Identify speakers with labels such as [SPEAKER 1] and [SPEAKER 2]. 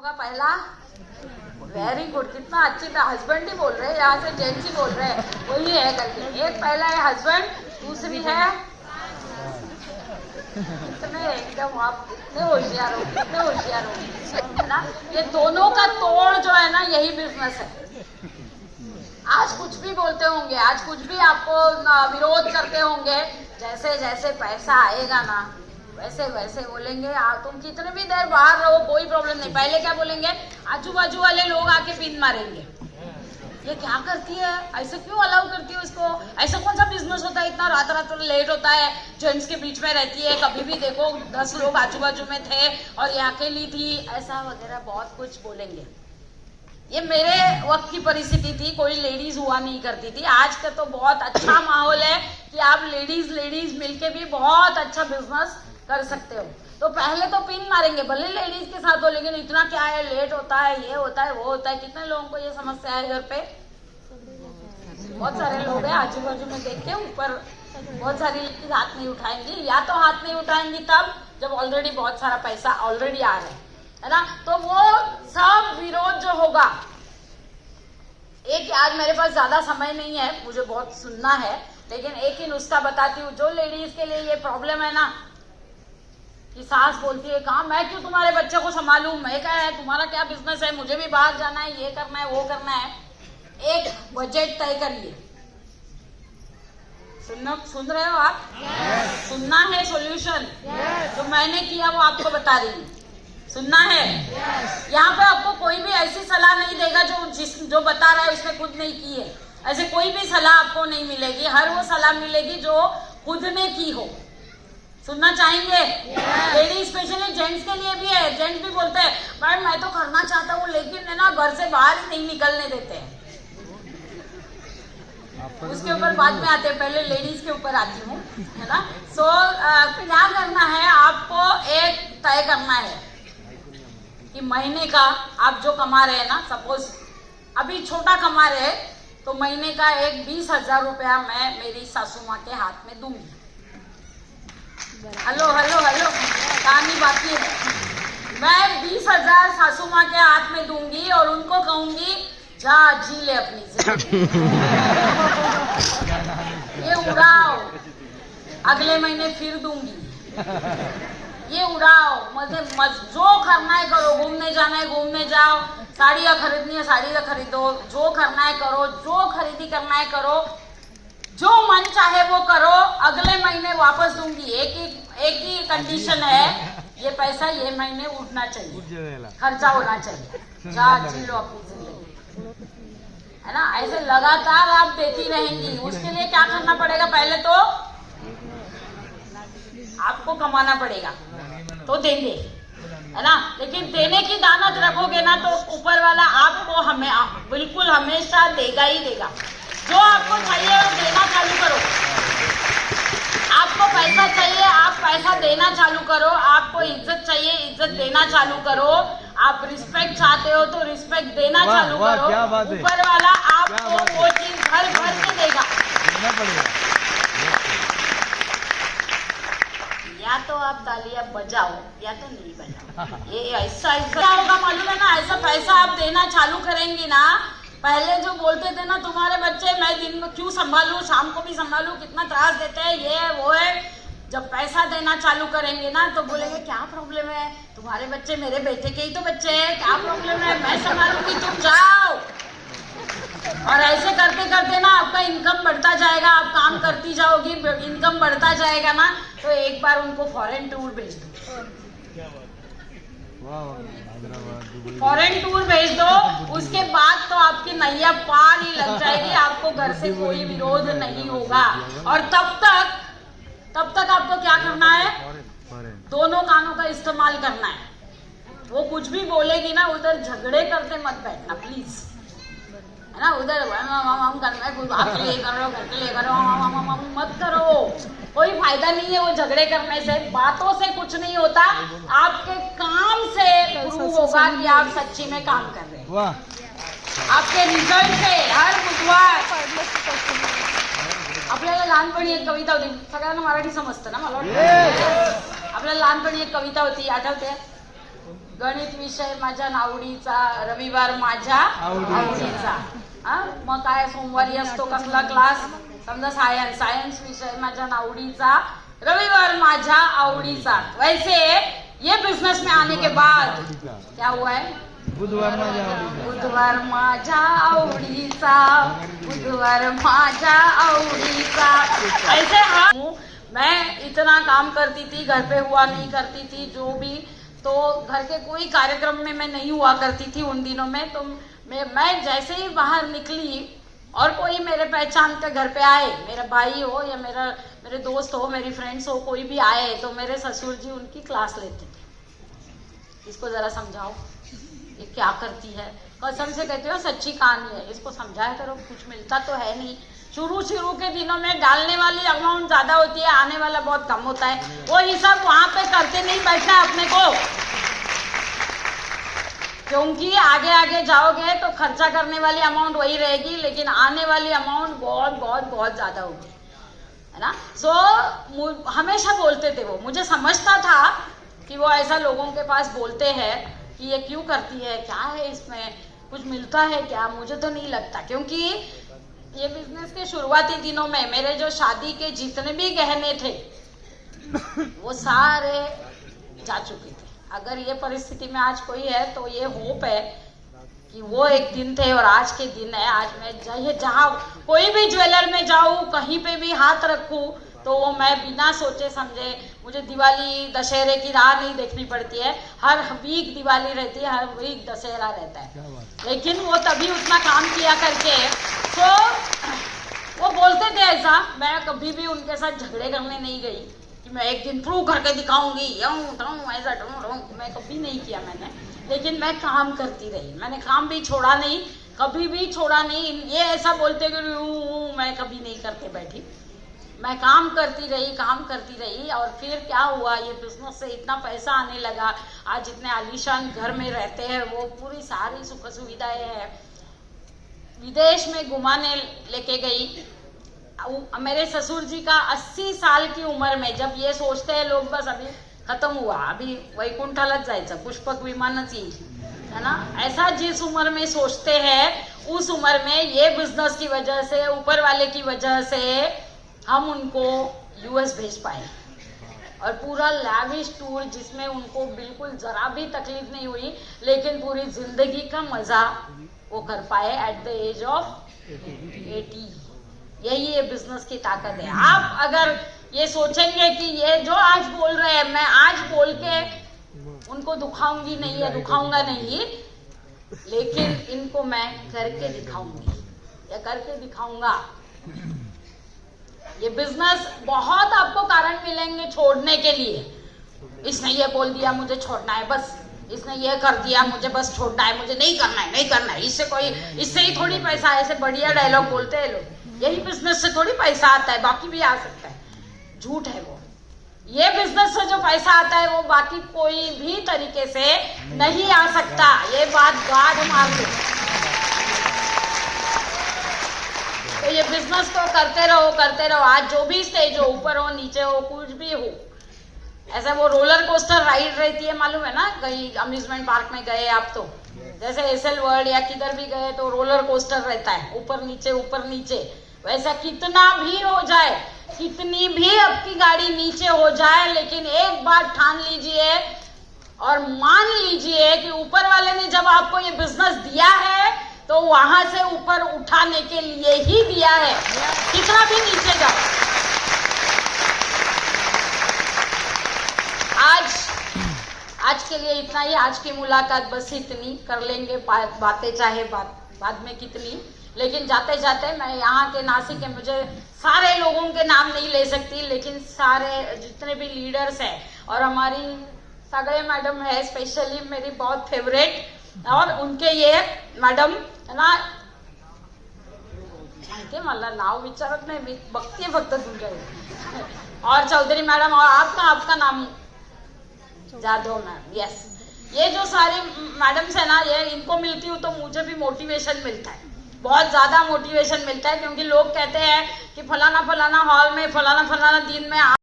[SPEAKER 1] होगा पहला। Very good, कितना अच्छी तरह हस्बैंड ही बोल रहे हैं, यहाँ से जेंट्स ही बोल रहे हैं, वही है करके। एक पहला है हस्बैंड, दूसरी है कितने एकदम आप कितने होशियार हो, कितने होशियार हो, है ना। ये दोनों का तोड़ जो है ना, यही बिजनेस है। आज कुछ भी बोलते होंगे, आज कुछ भी आपको विरोध करते होंगे, जैसे जैसे पैसा आएगा ना वैसे वैसे बोलेंगे तुम कितने भी देर बाहर रहो कोई प्रॉब्लम नहीं। पहले क्या बोलेंगे, आजू बाजू वाले लोग आके पिन मारेंगे, ये क्या करती है, ऐसे क्यों अलाउ करती है उसको, ऐसा कौन सा बिजनेस होता है, इतना रात रात लेट होता है, जेंट्स के बीच में रहती है, कभी भी देखो 10 लोग आजू बाजू में थे और ये अकेली थी, ऐसा वगैरह बहुत कुछ बोलेंगे। ये मेरे वक्त की परिस्थिति थी, कोई लेडीज हुआ नहीं करती थी। आज का तो बहुत अच्छा माहौल है कि आप लेडीज मिलके भी बहुत अच्छा बिजनेस कर सकते हो। तो पहले तो पिन मारेंगे, भले लेडीज के साथ हो, लेकिन इतना क्या है, लेट होता है, ये होता है, वो होता है। कितने लोगों को ये समस्या है घर पे, बहुत सारे लोग हैं आजू बाजू में देख के, ऊपर बहुत सारी लेडीज हाथ नहीं उठाएंगी, या तो हाथ नहीं उठाएंगी तब जब ऑलरेडी बहुत सारा पैसा ऑलरेडी आ रहा है ना। तो वो सब विरोध जो होगा, एक आज मेरे पास ज्यादा समय नहीं है, मुझे बहुत सुनना है, लेकिन एक ही नुस्खा बताती हूँ। जो लेडीज के लिए ये प्रॉब्लम है ना कि सास बोलती है कहाँ मैं क्यों तुम्हारे बच्चे को संभालूं, मैं क्या है, तुम्हारा क्या बिजनेस है, मुझे भी बाहर जाना है, ये करना है, वो करना है। एक बजट तय करिए। सुन रहे हो आप? सुनना है सॉल्यूशन। जो मैंने किया वो आपको बता रही हूँ, सुनना है। यहाँ पे आपको कोई भी ऐसी सलाह नहीं देगा जो बता रहा है उसने खुद नहीं की है। ऐसे कोई भी सलाह आपको नहीं मिलेगी, हर वो सलाह मिलेगी जो खुद ने की हो। सुनना चाहेंगे? लेडीज स्पेशली, जेंट्स के लिए भी है। जेंट्स भी बोलते हैं भाई मैं तो करना चाहता हूँ, लेकिन है ना घर से बाहर ही नहीं निकलने देते हैं। उसके ऊपर बाद में आते हैं, पहले लेडीज के ऊपर आती हूँ, है ना। सो क्या करना है, आपको एक तय करना है कि महीने का आप जो कमा रहे हैं ना, सपोज अभी छोटा कमा रहे हैं तो महीने का एक 20,000 रुपया मैं मेरी सासू माँ के हाथ में दूंगी। हेलो हेलो हेलो, कहानी बाकी है। मैं 20,000 सासू माँ के हाथ में दूंगी और उनको कहूंगी जा जी ले अपनी जिंदगी, ये उड़ाओ, अगले महीने फिर दूंगी, ये उड़ाओ, मतलब जो करना है करो, घूमने जाना है घूमने जाओ, साड़ियाँ खरीदनी है साड़ियाँ खरीदो, जो करना है करो, जो खरीदी करना है करो, जो मन चाहे वो करो, अगले महीने वापस दूंगी। एक ही कंडीशन है, ये पैसा ये महीने उठना चाहिए, खर्चा होना चाहिए, जा जी लो अपनी जिंदगी, है ना। ऐसे लगातार आप देती रहेंगी। उसके लिए क्या करना पड़ेगा, पहले तो आपको कमाना पड़ेगा, तो देंगे, है ना। लेकिन देने की दानत रखोगे ना तो ऊपर वाला आपको बिल्कुल हमेशा देगा ही देगा। जो आपको चाहिए वो देना चालू करो। आपको पैसा चाहिए, आप पैसा देना चालू करो। आपको इज्जत चाहिए, इज्जत देना चालू करो। आप रिस्पेक्ट चाहते हो तो रिस्पेक्ट देना चालू करो। ऊपर वाला आपको वो चीज भर भर के देगा। या तो आप तालियां बजाओ या तो नहीं बजाओ। ये ऐसा होगा मालूम है ना। ऐसा पैसा आप देना चालू करेंगी ना, पहले जो बोलते थे ना तुम्हारे बच्चे मैं दिन में क्यों संभालूं, शाम को भी संभालूं, कितना त्रास देते हैं, ये है वो है। जब पैसा देना चालू करेंगे ना तो बोलेंगे क्या प्रॉब्लम है, तुम्हारे बच्चे मेरे बेटे के ही तो बच्चे हैं, क्या प्रॉब्लम है, मैं संभालूंगी, तुम जाओ। और ऐसे करते करते ना आपका इनकम बढ़ता जाएगा, आप काम करती जाओगी, इनकम बढ़ता जाएगा ना। तो एक बार उनको फॉरेन टूर भेज दो, फॉरेन टूर भेज दो, उसके बाद तो आपकी नैया पार ही लग जाएगी, आपको घर से कोई विरोध नहीं होगा। और तब तक आपको क्या करना है, दोनों कानों का इस्तेमाल करना है। वो कुछ भी बोलेगी ना, उधर झगड़े करते मत बैठना प्लीज, है ना। उधर करना है, कुछ आपके लिए कर रहे हो, घर के लिए कर रहे हो, मत करो, कोई फायदा नहीं है वो झगड़े करने से। बातों से कुछ नहीं होता, आपके काम से प्रूव होगा कि आप सच्ची में काम कर रहे हैं। आपके रिझल्ट से हर बुधवार आपल्याला लहानपणी एक कविता होती, सगळ्यांना मराठी समजतं ना मला वाटतं, आपल्याला लहानपणी एक कविता होती, आठवते? गणित विषय माझ्या नावडीचा, रविवार माझ्या आवडीचा. मग काय सोमवारी असतो कसला क्लास, समजा सायन्स विषय माझ्या नावडीचा, रविवार माझ्या आवडीचा. वैसे ये बिजनेस में आने के बाद क्या हुआ है, बुधवार माझ्या आवडीचा, बुधवार माझ्या आवडीचा. ऐसे हाँ, मैं इतना काम करती थी, घर पे हुआ नहीं करती थी जो भी, तो घर के कोई कार्यक्रम में मैं नहीं हुआ करती थी उन दिनों में. तो मैं जैसे ही बाहर निकली और कोई मेरे पहचान के घर पे आए, मेरा भाई हो या मेरे दोस्त हो, मेरी फ्रेंड्स हो, कोई भी आए तो मेरे ससुर जी उनकी क्लास लेते थे. इसको जरा समझाओ ये क्या करती है, कसम से कहती हो सच्ची कहानी है, इसको समझाया करो, कुछ मिलता तो है नहीं. शुरू के दिनों में डालने वाली अमाउंट ज्यादा होती है, आने वाला बहुत कम होता है. वो हिसाब वहां पे करते नहीं बैठना अपने को, क्योंकि आगे आगे जाओगे तो खर्चा करने वाली अमाउंट वही रहेगी, लेकिन आने वाली अमाउंट बहुत बहुत बहुत ज्यादा होगी, है ना. सो हमेशा बोलते थे वो, मुझे समझता था कि वो ऐसा लोगों के पास बोलते हैं कि ये क्यों करती है, क्या है इसमें, कुछ मिलता है क्या, मुझे तो नहीं लगता. क्योंकि ये बिजनेस के शुरुआती दिनों में मेरे जो शादी के जितने भी गहने थे वो सारे जा चुके थे. अगर ये परिस्थिति में आज कोई है तो ये होप है कि वो एक दिन थे और आज के दिन है. आज मैं जहाँ कोई भी ज्वेलर में जाऊँ, कहीं पे भी हाथ रखूँ, तो वो मैं बिना सोचे समझे, मुझे दिवाली दशहरे की राह नहीं देखनी पड़ती है. हर वीक दिवाली रहती है, हर वीक दशहरा रहता है, लेकिन वो तभी उतना काम किया करके. तो वो बोलते थे ऐसा, मैं कभी भी उनके साथ झगड़े करने नहीं गई कि मैं एक दिन प्रूव करके दिखाऊंगी, ऐसा मैं कभी नहीं किया मैंने. लेकिन मैं काम करती रही, मैंने काम भी छोड़ा नहीं, कभी भी छोड़ा नहीं. ये ऐसा बोलते कि मैं कभी नहीं करके बैठी, मैं काम करती रही. और फिर क्या हुआ, ये बिजनेस से इतना पैसा आने लगा. आज इतने आलीशान घर में रहते हैं, वो पूरी सारी सुख सुविधाएं हैं. विदेश में घुमाने लेके गई. मेरे ससुर जी का 80 साल की उम्र में, जब ये सोचते हैं लोग बस अभी खत्म हुआ, अभी वैकुंठालाच जायचं, पुष्पक विमानच येईल, है ना, ऐसा जिस उम्र में सोचते हैं, उस उम्र में ये बिजनेस की वजह से, ऊपर वाले की वजह से हम उनको यूएस भेज पाए. और पूरा लैविश टूर जिसमें उनको बिल्कुल जरा भी तकलीफ नहीं हुई, लेकिन पूरी जिंदगी का मजा वो कर पाए एट द एज ऑफ 80. यही ये बिजनेस की ताकत है. आप अगर ये सोचेंगे कि ये जो आज बोल रहे हैं, मैं आज बोल के उनको दुखाऊंगा नहीं, लेकिन इनको मैं करके दिखाऊंगी या करके दिखाऊंगा. ये बिजनेस बहुत आपको कारण मिलेंगे छोड़ने के लिए. इसने ये बोल दिया मुझे छोड़ना है, बस इसने ये कर दिया मुझे बस छोड़ना है, मुझे नहीं करना है, इससे ही थोड़ी पैसा. ऐसे बढ़िया डायलॉग बोलते हैं लोग, यही बिजनेस से थोड़ी पैसा आता है, बाकी भी आ सकता है. झूठ है वो. ये बिजनेस से जो पैसा आता है वो बाकी कोई भी तरीके से नहीं आ सकता. ये बात गाढ़ मार दो. तो ये बिजनेस तो करते रहो. आज जो भी स्टेज हो, ऊपर हो नीचे हो, कुछ भी हो, ऐसा वो रोलर कोस्टर राइड रहती है, मालूम है ना, कहीं अम्यूजमेंट पार्क में गए आप तो, जैसे एसएल वर्ल्ड या किधर भी गए तो रोलर कोस्टर रहता है, ऊपर नीचे. वैसा कितना भी हो जाए, कितनी भी आपकी गाड़ी नीचे हो जाए, लेकिन एक बात ठान लीजिए और मान लीजिए कि ऊपर वाले ने जब आपको ये बिजनेस दिया है तो वहां से ऊपर उठाने के लिए ही दिया है, कितना भी नीचे जाओ. आज के लिए इतना ही. आज की मुलाकात बस इतनी. कर लेंगे बातें चाहे बाद में कितनी, लेकिन जाते जाते मैं यहाँ के नासिक के, मुझे सारे लोगों के नाम नहीं ले सकती, लेकिन सारे जितने भी लीडर्स हैं और हमारी सगळे मैडम है, स्पेशली मेरी बहुत फेवरेट, और उनके ये मैडम है ना, माहिती मला नाव विचारत नाही, मी बघते फक्त तुमच्या. और चौधरी मैडम, और आपका नाम जाधव मैम. यस, ये जो सारी मैडम्स है ना, ये इनको मिलती हूँ तो मुझे भी मोटिवेशन मिलता है, बहुत ज्यादा मोटिवेशन मिलता है. क्योंकि लोग कहते हैं कि फलाना हॉल में फलाना दिन में